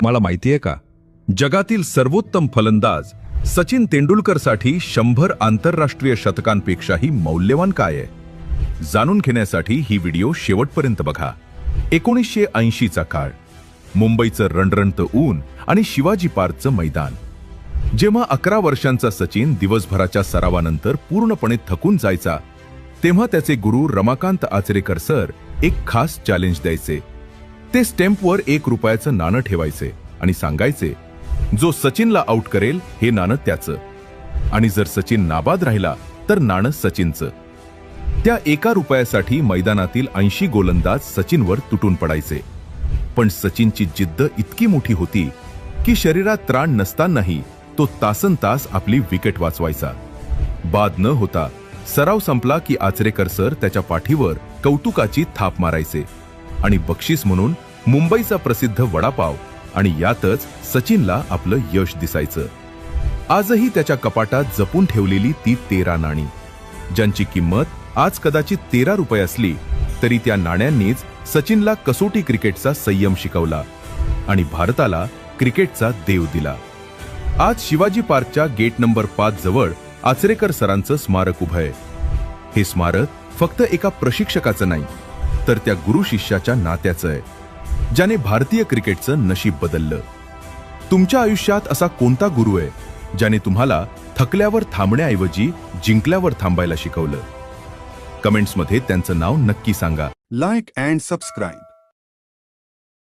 मला माहितीये का, जगातील सर्वोत्तम फलंदाज सचिन तेंडुलकरसाठी 100 आंतरराष्ट्रीय शतकांपेक्षाही मौल्यवान काय आहे? जाणून घेण्यासाठी ही व्हिडिओ शेवटपर्यंत बघा. 1980 चा काळ, मुंबईचं रणरणतं ऊन आणि शिवाजी पार्कचं मैदान. जेव्हा 11 वर्षांचा सचिन दिवसभराच्या सरावानंतर पूर्णपणे थकून जायचा, तेव्हा त्याचे गुरु रमाकांत आचरेकर सर एक खास चॅलेंज द्यायचे. ते स्टॅम्पवर 1 रुपयाचं नाणं ठेवायचे आणि सांगायचे, जो सचिनला आउट करेल हे नाणं त्याचं, आणि जर सचिन नाबाद राहिला तर नाणं सचिनचं. त्या 1 रुपयासाठी मैदानातील 80 गोलंदाज सचिनवर तुटून पडायचे. पण सचिनची जिद्द इतकी मोठी होती की शरीरात त्राण नसतानाही तो तासनतास आपली विकेट वाचवायचा. बाद न होता सराव संपला की आचरेकर सर त्याच्या पाठीवर कौतुकाची थाप मारायचे आणि बक्षीस म्हणून मुंबईचा प्रसिद्ध वडापाव, आणि यातच सचिनला आपलं यश दिसायचं. आजही त्याच्या कपाटात जपून ठेवलेली ती 13 नाणी, ज्यांची किंमत आज कदाचित 13 रुपये असली तरी त्या नाण्यांनीच सचिनला कसोटी क्रिकेटचा संयम शिकवला आणि भारताला क्रिकेटचा देव दिला. आज शिवाजी पार्कच्या गेट नंबर 5 जवळ आचरेकर सरांचं स्मारक उभं आहे. हे स्मारक फक्त एका प्रशिक्षकाचं नाही, तर त्या गुरु शिष्याच्या नात्याचं आहे, ज्याने भारतीय क्रिकेटचं नशीब बदललं. तुमच्या आयुष्यात असा कोणता गुरु आहे ज्याने तुम्हाला थकल्यावर थांबण्याऐवजी जिंकल्यावर थांबायला शिकवलं? कमेंट्समध्ये त्यांचं नाव नक्की सांगा. Like and subscribe.